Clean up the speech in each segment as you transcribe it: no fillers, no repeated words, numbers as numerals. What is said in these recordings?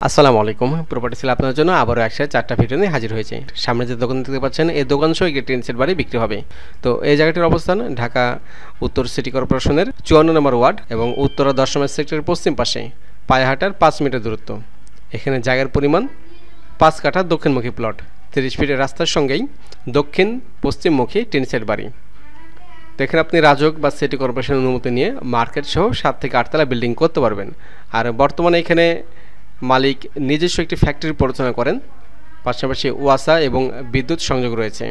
আসসালামু আলাইকুম property sell আপনাদের জন্য আবারও একসাথে চারটা ভিডিও নিয়ে হাজির হয়েছে। সামনে যে দোকান দেখতে পাচ্ছেন এই দোকান সহ একটি টিন সেট বাড়ি বিক্রি হবে। তো এই জায়গাটির অবস্থান ঢাকা উত্তর সিটি কর্পোরেশনের 54 নম্বর ওয়ার্ড এবং উত্তরা 10 নম্বর সেক্টরের পশ্চিম পাশে পায়ে হাঁটার 5 মিনিটের দূরত্ব। এখানে জায়গার পরিমাণ 5 কাঠা দক্ষিণমুখী প্লট, 30 ফিটের রাস্তার সঙ্গেই দক্ষিণ পশ্চিমমুখী টিন সেট বাড়ি। তো এখানে আপনি রাজক বা সিটি কর্পোরেশনের অনুমতি নিয়ে মার্কেট সহ 7 থেকে 8 তলা বিল্ডিং করতে পারবেন। আর বর্তমানে এখানে মালিক নিজস্ব একটি ফ্যাক্টরি পরিচালনা করেন, পাশাপাশি ওয়াসা এবং বিদ্যুৎ সংযোগ রয়েছে।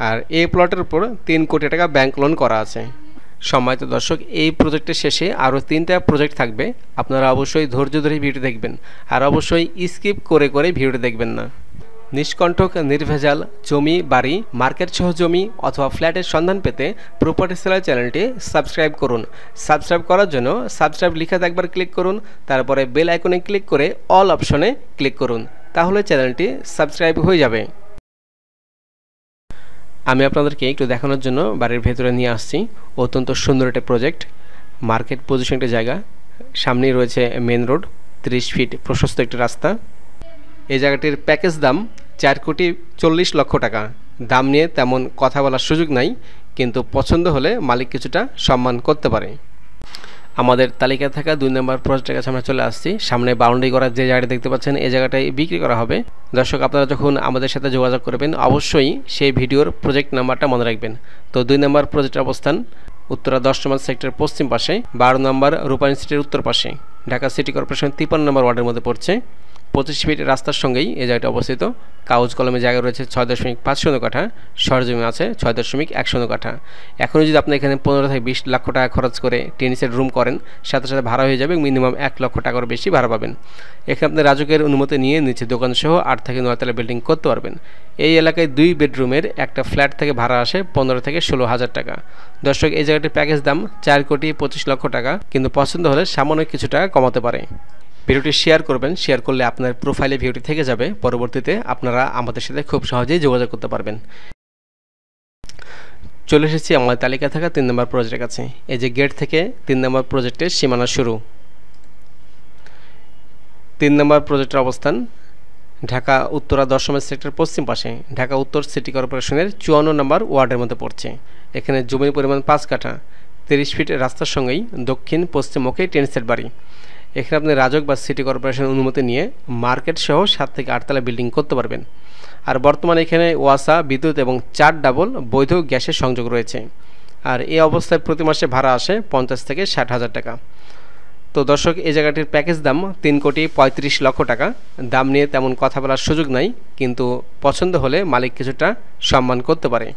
আর এই প্লটের উপর 3 কোটি টাকা ব্যাংক লোন করা আছে। সম্মানিত দর্শক, এই প্রজেক্টের শেষে আরও 3টা প্রজেক্ট থাকবে। আপনারা অবশ্যই ধৈর্য ধরে ভিডিও দেখবেন আর অবশ্যই স্কিপ করে ভিডিওটি দেখবেন না। নিষ্কণ্টক নির্ভেজাল জমি, বাড়ি, মার্কেট সহ জমি অথবা ফ্ল্যাটের সন্ধান পেতে প্রপার্টি সেলার চ্যানেলটি সাবস্ক্রাইব করুন। সাবস্ক্রাইব করার জন্য সাবস্ক্রাইব লিখাতে একবার ক্লিক করুন, তারপরে বেল আইকনে ক্লিক করে অল অপশনে ক্লিক করুন, তাহলে চ্যানেলটি সাবস্ক্রাইব হয়ে যাবে। আমি আপনাদেরকে একটু দেখানোর জন্য বাড়ির ভেতরে নিয়ে আসছি। অত্যন্ত সুন্দর একটা প্রজেক্ট, মার্কেট পজিশন একটা জায়গা, সামনেই রয়েছে মেন রোড, 30 ফিট প্রশস্ত একটি রাস্তা। এই জায়গাটির প্যাকেজ দাম 4,40,00,000 টাকা। দাম নিয়ে তেমন কথা বলার সুযোগ নাই, কিন্তু পছন্দ হলে মালিক কিছুটা সম্মান করতে পারে। আমাদের তালিকায় থাকা 2 নম্বর প্রজেক্টের কাছে আমরা চলে আসছি। সামনে বাউন্ডারি করার যে জায়গাটা দেখতে পাচ্ছেন এই জায়গাটাই বিক্রি করা হবে। দর্শক, আপনারা যখন আমাদের সাথে যোগাযোগ করবেন অবশ্যই সেই ভিডিওর প্রজেক্ট নাম্বারটা মনে রাখবেন। তো 2 নম্বর প্রজেক্টের অবস্থান উত্তরা 10 নম্বর সেক্টরের পশ্চিম পাশে, 12 নম্বর রূপায়ণ সিটির উত্তর পাশে, ঢাকা সিটি কর্পোরেশন 53 নম্বর ওয়ার্ডের মধ্যে পড়ছে। 25 ফিটের রাস্তার সঙ্গেই এই জায়গাটা অবস্থিত। কাগজ কলমে জায়গা রয়েছে 6.50 কাঠা, সরজমি আছে 6.10 কাঠা। এখনও যদি আপনি এখানে 15 থেকে 20 লক্ষ টাকা খরচ করে টিন সেট রুম করেন, সাথে সাথে ভাড়া হয়ে যাবে, মিনিমাম 1 লক্ষ টাকার বেশি ভাড়া পাবেন। এখানে আপনি রাজকের অনুমতি নিয়ে নিচে দোকান সহ 8 থেকে 9 তলা বিল্ডিং করতে পারবেন। এই এলাকায় 2 বেডরুমের একটা ফ্ল্যাট থেকে ভাড়া আসে 15 থেকে 16,000 টাকা। দর্শক, এই জায়গাটির প্যাকেজ দাম 4,25,00,000 টাকা, কিন্তু পছন্দ হলে সামান্য কিছু টাকা কমাতে পারে। ভিডিওটি শেয়ার করবেন, শেয়ার করলে আপনার প্রোফাইলে ভিডিওটি থেকে যাবে, পরবর্তীতে আপনারা আমাদের সাথে খুব সহজেই যোগাযোগ করতে পারবেন। চলে এসেছি আমাদের তালিকায় থাকা 3 নম্বর প্রজেক্টের কাছে। এই যে গেট থেকে 3 নম্বর প্রজেক্টের সীমানা শুরু। 3 নম্বর প্রজেক্টের অবস্থান ঢাকা উত্তরা 10 নম্বর সেক্টর পশ্চিম পাশে, ঢাকা উত্তর সিটি কর্পোরেশনের 54 নম্বর ওয়ার্ডের মধ্যে পড়ছে। এখানে জমির পরিমাণ 5 কাঠা, 30 ফিটের রাস্তার সঙ্গেই দক্ষিণ পশ্চিমমুখী টিন সেট বাড়ি। এখানে আপনি রাজক বা সিটি কর্পোরেশন অনুমতি নিয়ে মার্কেট সহ 7 থেকে 8 তলা বিল্ডিং করতে পারবেন। আর বর্তমানে এখানে ওয়াসা, বিদ্যুৎ এবং 4 ডাবল বৈধ গ্যাসের সংযোগ রয়েছে। আর এই অবস্থায় প্রতি মাসে ভাড়া আসে 50 থেকে 60,000 টাকা। তো দর্শক, এই জায়গাটির প্যাকেজ দাম 3,35,00,000 টাকা। দাম নিয়ে তেমন কথা বলার সুযোগ নাই, কিন্তু পছন্দ হলে মালিক কিছুটা সম্মান করতে পারে।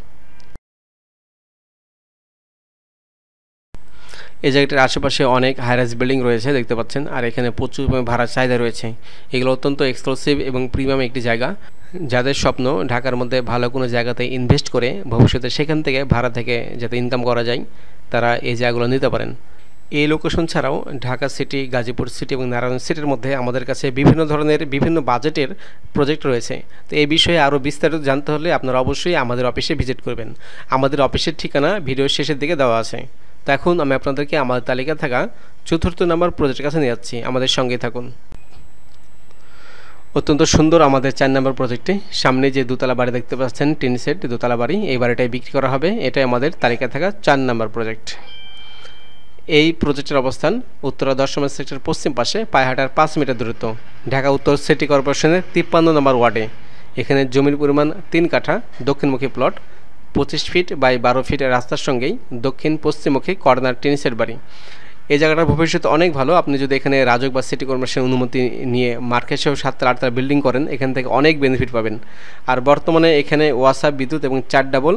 এই জায়গাটির আশেপাশে অনেক হাইরাইজ বিল্ডিং রয়েছে দেখতে পাচ্ছেন, আর এখানে প্রচুর ভাড়ার চাহিদা রয়েছে। এগুলো অত্যন্ত এক্সক্লুসিভ এবং প্রিমিয়াম একটি জায়গা। যাদের স্বপ্ন ঢাকার মধ্যে ভালো কোনো জায়গাতে ইনভেস্ট করে ভবিষ্যতে সেখান থেকে ভাড়া থেকে যাতে ইনকাম করা যায়, তারা এই জায়গাগুলো নিতে পারেন। এই লোকেশন ছাড়াও ঢাকা সিটি, গাজীপুর সিটি এবং নারায়ণ সিটির মধ্যে আমাদের কাছে বিভিন্ন ধরনের বিভিন্ন বাজেটের প্রজেক্ট রয়েছে। তো এই বিষয়ে আরও বিস্তারিত জানতে হলে আপনারা অবশ্যই আমাদের অফিসে ভিজিট করবেন। আমাদের অফিসের ঠিকানা ভিডিওর শেষের দিকে দেওয়া আছে। তো এখন আমি আপনাদেরকে আমাদের তালিকা থাকা 4র্থ নম্বর প্রজেক্টের কাছে নিয়ে যাচ্ছি, আমাদের সঙ্গেই থাকুন। অত্যন্ত সুন্দর আমাদের 4 নম্বর প্রজেক্টে সামনে যে 2 তলা বাড়ি দেখতে পাচ্ছেন, টিন সেট 2 তলা বাড়ি, এই বাড়িটাই বিক্রি করা হবে। এটাই আমাদের তালিকায় থাকা 4 নম্বর প্রজেক্ট। এই প্রজেক্টের অবস্থান উত্তরা 10 নম্বর সেক্টর পশ্চিম পাশে, পায়ে হাঁটার 5 মিটার দূরত্ব, ঢাকা উত্তর সিটি কর্পোরেশনের 53 নম্বর ওয়ার্ডে। এখানে জমির পরিমাণ 3 কাঠা, দক্ষিণমুখী প্লট, 25 ফিট বাই 12 ফিটের রাস্তার সঙ্গেই দক্ষিণ পশ্চিমমুখী কর্নার টিন সেট বাড়ি। এই জায়গাটার ভবিষ্যৎ অনেক ভালো। আপনি যদি এখানে রাজক বা সিটি কর্পোরেশনের অনুমতি নিয়ে মার্কেট সহ 7 থেকে 8 তলা বিল্ডিং করেন, এখান থেকে অনেক বেনিফিট পাবেন। আর বর্তমানে এখানে ওয়াসা, বিদ্যুৎ এবং 4 ডাবল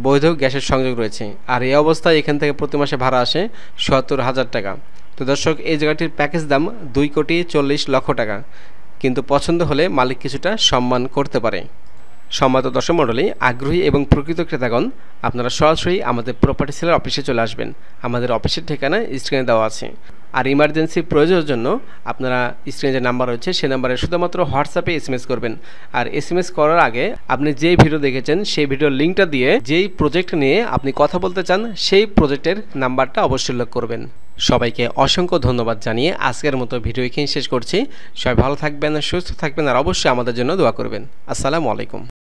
বৈধ গ্যাসের সংযোগ রয়েছে। আর এই অবস্থায় এখান থেকে প্রতি মাসে ভাড়া আসে 70,000 টাকা। তো দর্শক, এই জায়গাটির প্যাকেজ দাম 2,40,00,000 টাকা, কিন্তু পছন্দ হলে মালিক কিছুটা সম্মান করতে পারে। সম্মানিত দর্শক মণ্ডলী, আগ্রহী এবং প্রকৃত ক্রেতাগণ, আপনারা সরাসরি আমাদের প্রপার্টি সেলার অফিসে চলে আসবেন। আমাদের অফিসের ঠিকানা স্ক্রিনে দেওয়া আছে। আর ইমার্জেন্সি প্রয়োজনের জন্য আপনারা স্ক্রিনে যে নাম্বার রয়েছে সেই নাম্বারে শুধুমাত্র হোয়াটসঅ্যাপে SMS করবেন। আর SMS করার আগে আপনি যেই ভিডিও দেখেছেন সেই ভিডিওর লিঙ্কটা দিয়ে যেই প্রজেক্ট নিয়ে আপনি কথা বলতে চান সেই প্রজেক্টের নাম্বারটা অবশ্যই উল্লেখ করবেন। সবাইকে অসংখ্য ধন্যবাদ জানিয়ে আজকের মতো ভিডিও এখানেই শেষ করছি। সবাই ভালো থাকবেন, সুস্থ থাকবেন, আর অবশ্যই আমাদের জন্য দোয়া করবেন। আসসালামু আলাইকুম।